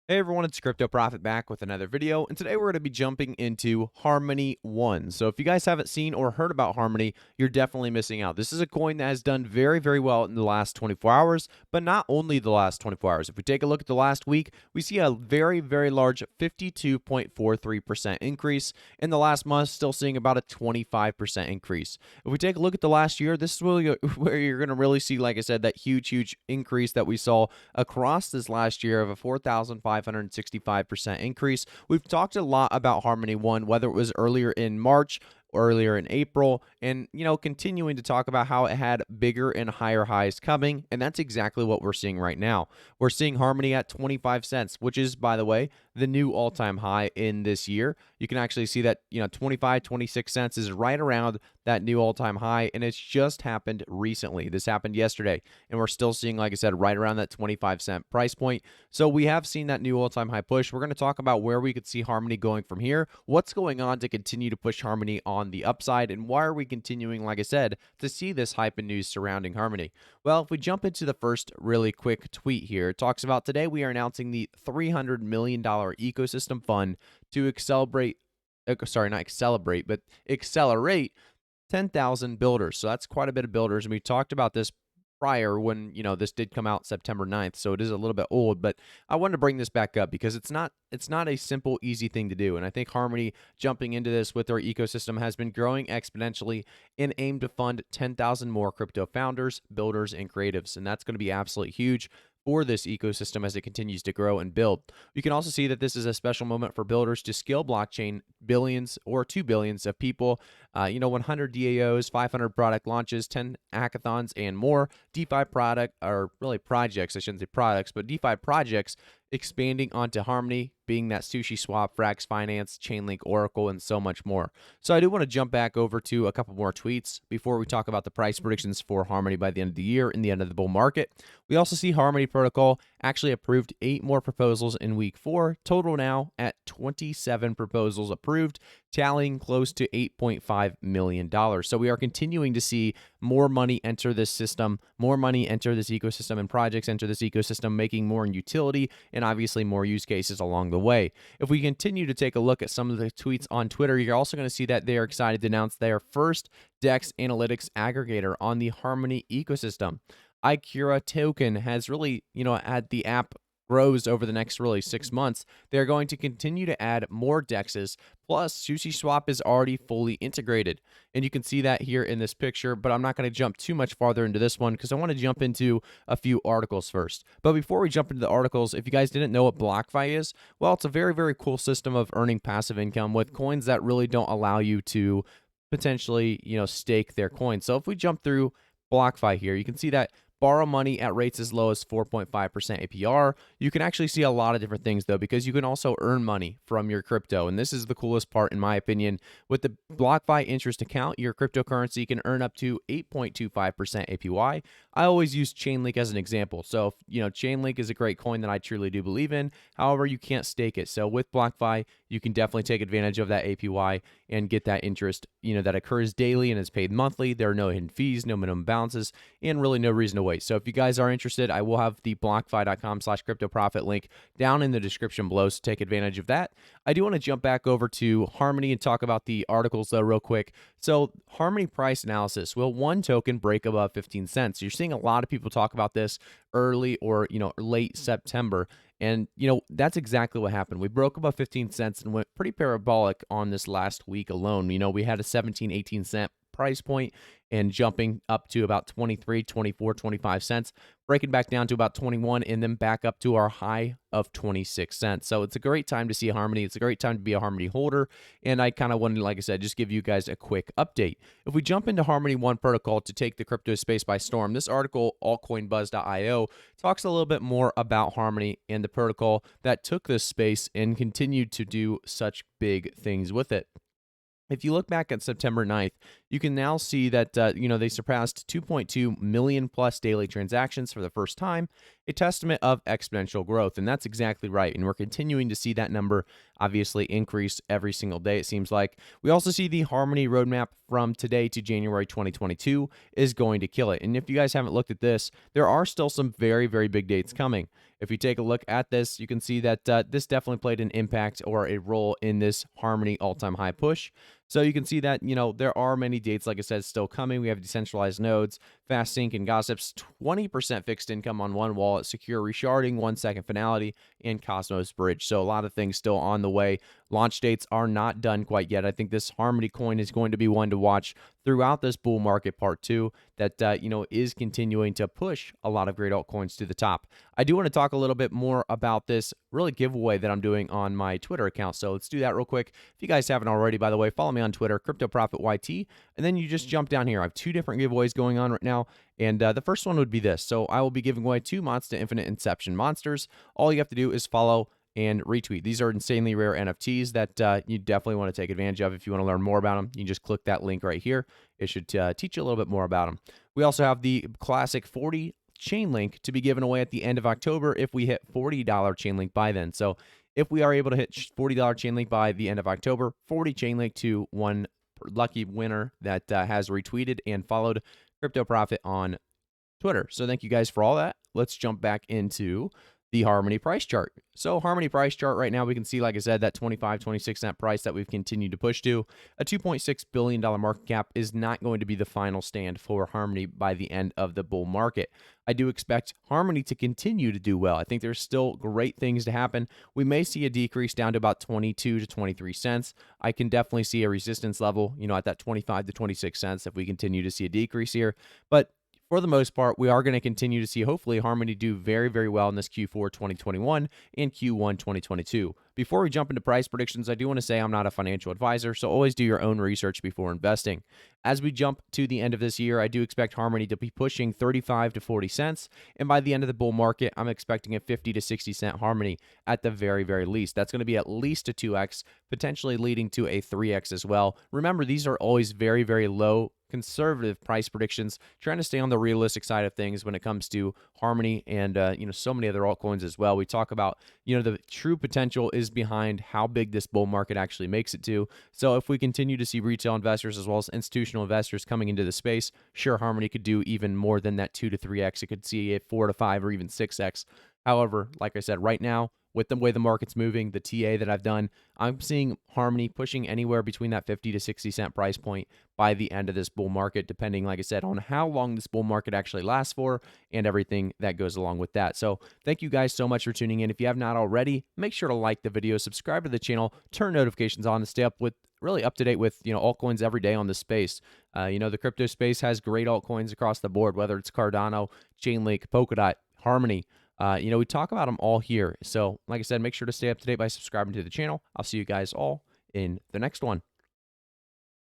Hey everyone, it's Crypto Profit back with another video, and today we're going to be jumping into Harmony One. So if you guys haven't seen or heard about Harmony, you're definitely missing out. This is a coin that has done very, very well in the last 24 hours, but not only the last 24 hours. If we take a look at the last week, we see a very, very large 52.43% increase. In the last month, still seeing about a 25% increase. If we take a look at the last year, this is really where you're going to really see, like I said, that huge, huge increase that we saw across this last year of a 4,565% increase. We've talked a lot about Harmony One, whether it was earlier in March, earlier in April, and continuing to talk about how it had bigger and higher highs coming, and that's exactly what we're seeing right now. We're seeing Harmony at 25 cents, which is, by the way, the new all-time high in this year. You can actually see that 25, 26 cents is right around that new all-time high, and it's just happened recently. This happened yesterday, and we're still seeing, like I said, right around that 25-cent price point. So we have seen that new all-time high push. We're going to talk about where we could see Harmony going from here, what's going on to continue to push Harmony on the upside, and why are we continuing, like I said, to see this hype and news surrounding Harmony. Well, if we jump into the first really quick tweet here, it talks about today we are announcing the $300 million ecosystem fund to accelerate, not accelerate, but accelerate 10,000 builders. So that's quite a bit of builders. And we talked about this prior when, this did come out September 9th. So it is a little bit old, but I wanted to bring this back up because it's not a simple, easy thing to do. And I think Harmony jumping into this with their ecosystem has been growing exponentially and aim to fund 10,000 more crypto founders, builders, and creatives. And that's going to be absolutely huge for this ecosystem as it continues to grow and build. You can also see that this is a special moment for builders to scale blockchain billions or 2 billions of people, 100 DAOs, 500 product launches, 10 hackathons, and more. DeFi product, or really projects, I shouldn't say products, but DeFi projects expanding onto Harmony, being that Sushi Swap, Frax Finance, Chainlink, Oracle, and so much more. So I do want to jump back over to a couple more tweets before we talk about the price predictions for Harmony by the end of the year and the end of the bull market. We also see Harmony Protocol actually approved 8 more proposals in week 4, total now at 27 proposals approved, tallying close to $8.5 million. So we are continuing to see more money enter this system, more money enter this ecosystem, and projects enter this ecosystem, making more in utility and obviously more use cases along the way. If we continue to take a look at some of the tweets on Twitter, you're also going to see that they are excited to announce their first DEX analytics aggregator on the Harmony ecosystem. iCura token has really, had the app grows over the next really 6 months, they're going to continue to add more DEXs. Plus, Sushi Swap is already fully integrated. And you can see that here in this picture, but I'm not going to jump too much farther into this one because I want to jump into a few articles first. But before we jump into the articles, if you guys didn't know what BlockFi is, well, it's a very, very cool system of earning passive income with coins that really don't allow you to potentially, stake their coins. So if we jump through BlockFi here, you can see that borrow money at rates as low as 4.5% APR. You can actually see a lot of different things though, because you can also earn money from your crypto. And this is the coolest part in my opinion. With the BlockFi interest account, your cryptocurrency can earn up to 8.25% APY. I always use Chainlink as an example. So, Chainlink is a great coin that I truly do believe in. However, you can't stake it. So with BlockFi, you can definitely take advantage of that APY and get that interest, that occurs daily and is paid monthly. There are no hidden fees, no minimum balances, and really no reason to wait. So if you guys are interested, I will have the blockfi.com/cryptoprofit link down in the description below, so take advantage of that. I do want to jump back over to Harmony and talk about the articles though real quick. So Harmony price analysis, will one token break above 15 cents? You're seeing a lot of people talk about this early or late September. And, that's exactly what happened. We broke above 15 cents and went pretty parabolic on this last week alone. We had a 17, 18 cent price point and jumping up to about 23, 24, 25 cents, breaking back down to about 21, and then back up to our high of 26 cents. So it's a great time to see Harmony. It's a great time to be a Harmony holder. And I kind of wanted, like I said, just give you guys a quick update. If we jump into Harmony One protocol to take the crypto space by storm, this article, altcoinbuzz.io, talks a little bit more about Harmony and the protocol that took this space and continued to do such big things with it. If you look back at September 9th, you can now see that, they surpassed 2.2 million plus daily transactions for the first time, a testament of exponential growth. And that's exactly right. And we're continuing to see that number obviously increase every single day, it seems like. We also see the Harmony roadmap from today to January 2022 is going to kill it. And if you guys haven't looked at this, there are still some very, very big dates coming. If you take a look at this, you can see that this definitely played an impact or a role in this Harmony all-time high push. So you can see that, there are many dates, like I said, still coming. We have decentralized nodes, fast sync and gossips, 20% fixed income on one wallet, secure resharding, 1 second finality, and Cosmos Bridge. So a lot of things still on the way. Launch dates are not done quite yet. I think this Harmony coin is going to be one to watch throughout this bull market part two that, is continuing to push a lot of great altcoins to the top. I do want to talk a little bit more about this really giveaway that I'm doing on my Twitter account. So let's do that real quick. If you guys haven't already, by the way, follow me on Twitter, CryptoProfitYT, and then you just jump down here. I have 2 different giveaways going on right now, and the first one would be this. So I will be giving away 2 Monster Infinite Inception monsters. All you have to do is follow and retweet. These are insanely rare NFTs that you definitely want to take advantage of. If you want to learn more about them, you can just click that link right here. It should teach you a little bit more about them. We also have the classic 40 chain link to be given away at the end of October if we hit $40 chain link by then. So if we are able to hit $40 chain link by the end of October, 40 chain link to one lucky winner that has retweeted and followed Crypto Profit on Twitter. So thank you guys for all that. Let's jump back into the Harmony price chart. So Harmony price chart right now, we can see, like I said, that 26-cent price that we've continued to push to. A $2.6 billion market cap is not going to be the final stand for Harmony by the end of the bull market. I do expect Harmony to continue to do well. I think there's still great things to happen. We may see a decrease down to about 22 to 23 cents. I can definitely see a resistance level, at that 25 to 26 cents if we continue to see a decrease here. But for the most part, we are going to continue to see, hopefully, Harmony do very, very well in this Q4 2021 and Q1 2022. Before we jump into price predictions, I do want to say I'm not a financial advisor, so always do your own research before investing. As we jump to the end of this year, I do expect Harmony to be pushing 35 to 40 cents, and by the end of the bull market, I'm expecting a 50 to 60 cent Harmony at the very, very least. That's going to be at least a 2x, potentially leading to a 3x as well. Remember, these are always very, very low conservative price predictions, trying to stay on the realistic side of things when it comes to Harmony and so many other altcoins as well. We talk about the true potential is behind how big this bull market actually makes it to. So if we continue to see retail investors as well as institutional investors coming into the space, sure, Harmony could do even more than that 2 to 3x. It could see a 4 to 5 or even 6x. However, like I said, right now, with the way the market's moving, the TA that I've done, I'm seeing Harmony pushing anywhere between that 50 to 60 cent price point by the end of this bull market, depending, like I said, on how long this bull market actually lasts for and everything that goes along with that. So thank you guys so much for tuning in. If you have not already, make sure to like the video, subscribe to the channel, turn notifications on to stay up to date with altcoins every day on the space. The crypto space has great altcoins across the board, whether it's Cardano, Chainlink, Polkadot, Harmony. We talk about them all here. So, like I said, make sure to stay up to date by subscribing to the channel. I'll see you guys all in the next one.